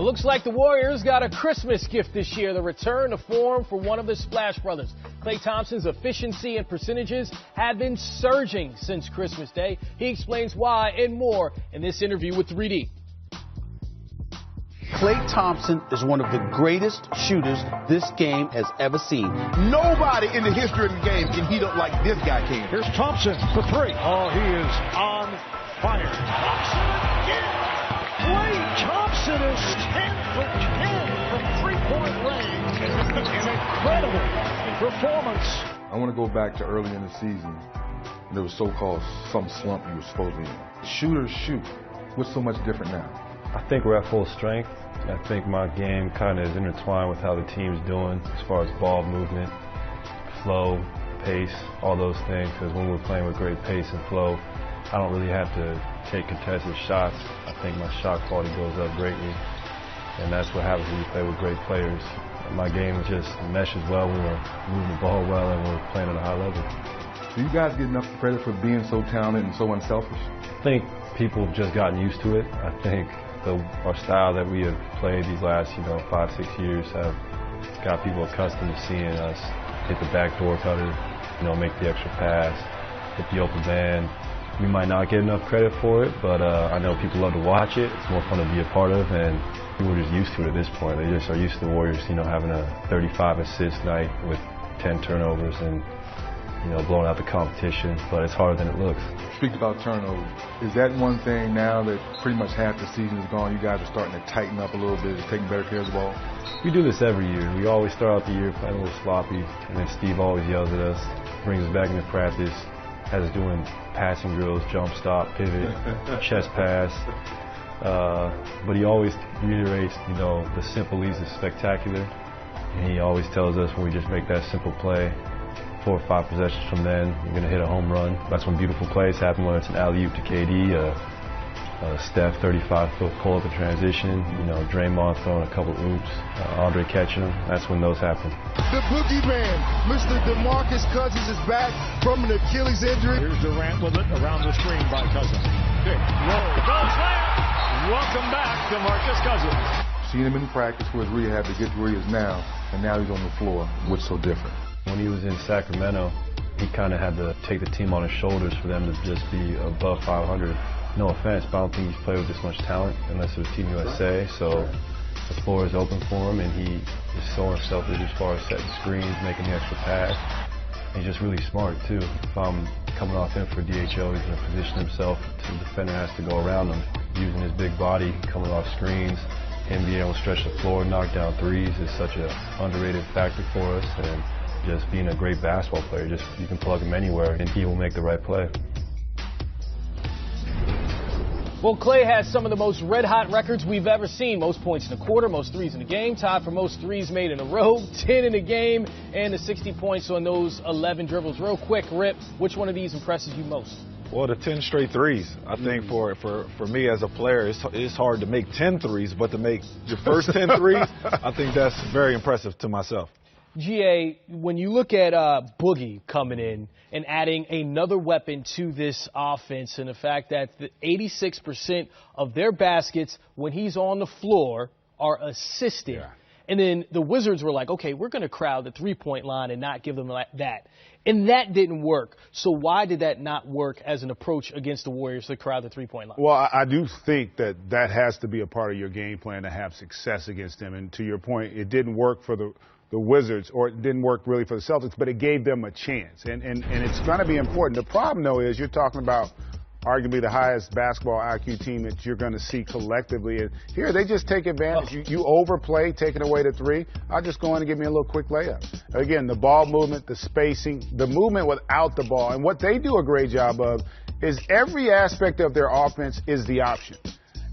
It looks like the Warriors got a Christmas gift this year, the return to form for one of the Splash Brothers. Klay Thompson's efficiency and percentages have been surging since Christmas Day. He explains why and more in this interview with 3D. Klay Thompson is one of the greatest shooters this game has ever seen. Nobody in the history of the game can heat up like this guy can. Here's Thompson for three. Oh, he is on fire. Thompson again. Klay Thompson is 10 for 10 from three-point range. An incredible performance. I want to go back to early in the season. There was so-called some slump you were supposed to be in. Shooters shoot. What's so much different now? I think we're at full strength. I think my game kind of is intertwined with how the team's doing as far as ball movement, flow, pace, all those things. Because when we're playing with great pace and flow, I don't really have to take contested shots. I think my shot quality goes up greatly, and that's what happens when you play with great players. My game just meshes well when we're moving the ball well and we're playing at a high level. Do you guys get enough credit for being so talented and so unselfish? I think people have just gotten used to it. I think our style that we have played these last, 5-6 years have got people accustomed to seeing us hit the backdoor cutter, make the extra pass, hit the open man. We might not get enough credit for it, but I know people love to watch it. It's more fun to be a part of, and people are just used to it at this point. They just are used to the Warriors, having a 35 assist night with 10 turnovers and, blowing out the competition, but it's harder than it looks. Speak about turnovers. Is that one thing now that pretty much half the season is gone, you guys are starting to tighten up a little bit, taking better care of the ball? We do this every year. We always start out the year playing a little sloppy, and then Steve always yells at us, brings us back into practice, has us doing passing drills, jump stop, pivot, chest pass. But he always reiterates, the simple leads the spectacular. And he always tells us when we just make that simple play, 4 or 5 possessions from then, you're going to hit a home run. That's when beautiful plays happen, whether it's an alley-oop to KD, Steph 35-foot pull-up in transition, Draymond throwing a couple oops, Andre catching them. That's when those happen. The boogeyman, Mr. DeMarcus Cousins, is back from an Achilles injury. Here's Durant with it around the screen by Cousins. Big roll, goes there. Welcome back to Marcus Cousins. Seen him in practice for his rehab to get to where he is now, and now he's on the floor. What's so different? When he was in Sacramento, he kind of had to take the team on his shoulders for them to just be above 500. No offense, but I don't think he's played with this much talent unless it was Team USA. So the floor is open for him, and he is so unselfish as far as setting screens, making the extra pass. He's just really smart, too. If I'm coming off him for DHO, he's going to position himself so the defender has to go around him. Using his big body, coming off screens, him being able to stretch the floor, knock down threes is such an underrated factor for us. And just being a great basketball player, you can plug him anywhere and he will make the right play. Well, Klay has some of the most red-hot records we've ever seen. Most points in a quarter, most threes in a game, tied for most threes made in a row, 10 in a game, and the 60 points on those 11 dribbles. Real quick, Rip, which one of these impresses you most? Well, the 10 straight threes. I think for me as a player, it's hard to make 10 threes, but to make your first 10 threes, I think that's very impressive to myself. GA, when you look at Boogie coming in and adding another weapon to this offense, and the fact that 86% of their baskets when he's on the floor are assisted. Yeah. And then the Wizards were like, okay, we're going to crowd the three-point line and not give them that. And that didn't work. So why did that not work as an approach against the Warriors to crowd the three-point line? Well, I do think that has to be a part of your game plan to have success against them. And to your point, it didn't work for the Wizards, or it didn't work really for the Celtics, but it gave them a chance. And it's going to be important. The problem, though, is you're talking about arguably the highest basketball IQ team that you're going to see collectively. And here, they just take advantage. You overplay, taking away the three. I'll just go in and give me a little quick layup. Again, the ball movement, the spacing, the movement without the ball. And what they do a great job of is every aspect of their offense is the option.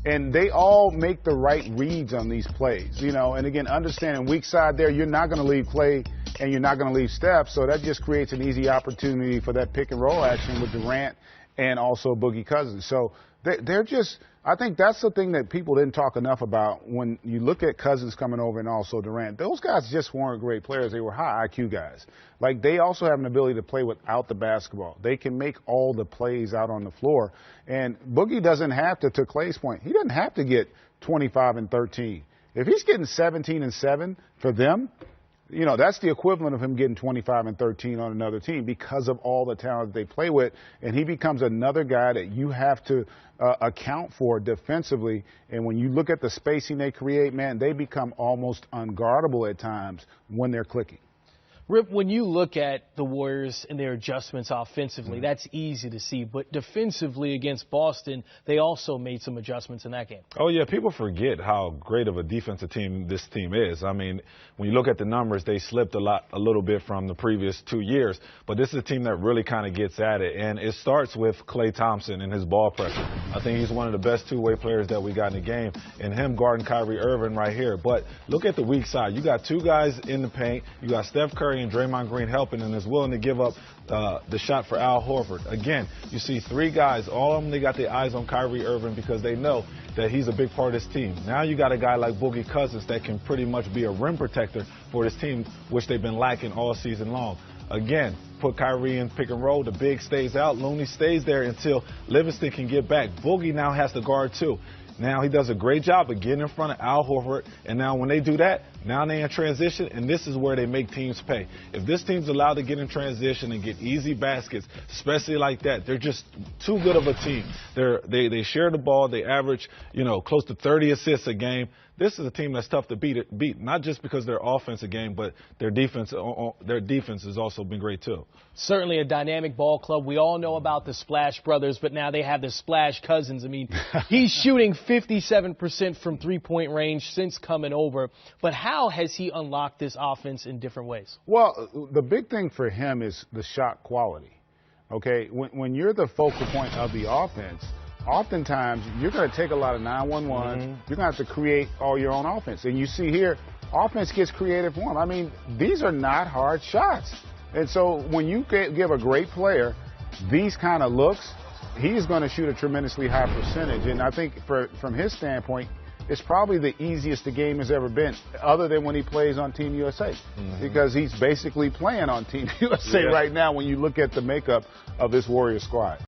And they all make the right reads on these plays, And again, understanding weak side there, you're not going to leave Klay and you're not going to leave Steph. So that just creates an easy opportunity for that pick and roll action with Durant and also Boogie Cousins. So they're just, I think that's the thing that people didn't talk enough about when you look at Cousins coming over and also Durant. Those guys just weren't great players. They were high IQ guys. Like, they also have an ability to play without the basketball. They can make all the plays out on the floor. And Boogie doesn't have to Klay's point, he doesn't have to get 25 and 13. If he's getting 17 and 7 for them, you know, that's the equivalent of him getting 25 and 13 on another team because of all the talent they play with. And he becomes another guy that you have to account for defensively. And when you look at the spacing they create, man, they become almost unguardable at times when they're clicking. Rip, when you look at the Warriors and their adjustments offensively, that's easy to see. But defensively against Boston, they also made some adjustments in that game. Oh, yeah, people forget how great of a defensive team this team is. I mean, when you look at the numbers, they slipped a little bit from the previous 2 years. But this is a team that really kind of gets at it. And it starts with Klay Thompson and his ball pressure. I think he's one of the best two-way players that we got in the game. And him guarding Kyrie Irving right here. But look at the weak side. You got two guys in the paint. You got Steph Curry and Draymond Green helping and is willing to give up the shot for Al Horford. Again, you see three guys, all of them, they got their eyes on Kyrie Irving because they know that he's a big part of this team. Now you got a guy like Boogie Cousins that can pretty much be a rim protector for this team, which they've been lacking all season long. Again, put Kyrie in pick and roll. The big stays out. Looney stays there until Livingston can get back. Boogie now has to guard too. Now he does a great job of getting in front of Al Horford, and now when they do that, now they're in transition, and this is where they make teams pay. If this team's allowed to get in transition and get easy baskets, especially like that, they're just too good of a team. They share the ball. They average, close to 30 assists a game. This is a team that's tough to beat, not just because of their offensive game, but their defense has also been great too. Certainly a dynamic ball club. We all know about the Splash Brothers, but now they have the Splash Cousins. I mean, he's shooting 57% from three-point range since coming over. But how has he unlocked this offense in different ways? Well, the big thing for him is the shot quality. Okay, when you're the focal point of the offense, oftentimes you're going to take a lot of 9-1-1s. You're going to have to create all your own offense. And you see here, offense gets creative for him. I mean, these are not hard shots. And so when you give a great player these kind of looks, he's going to shoot a tremendously high percentage. And I think from his standpoint, it's probably the easiest the game has ever been, other than when he plays on Team USA, because he's basically playing on Team USA right now when you look at the makeup of this Warrior squad.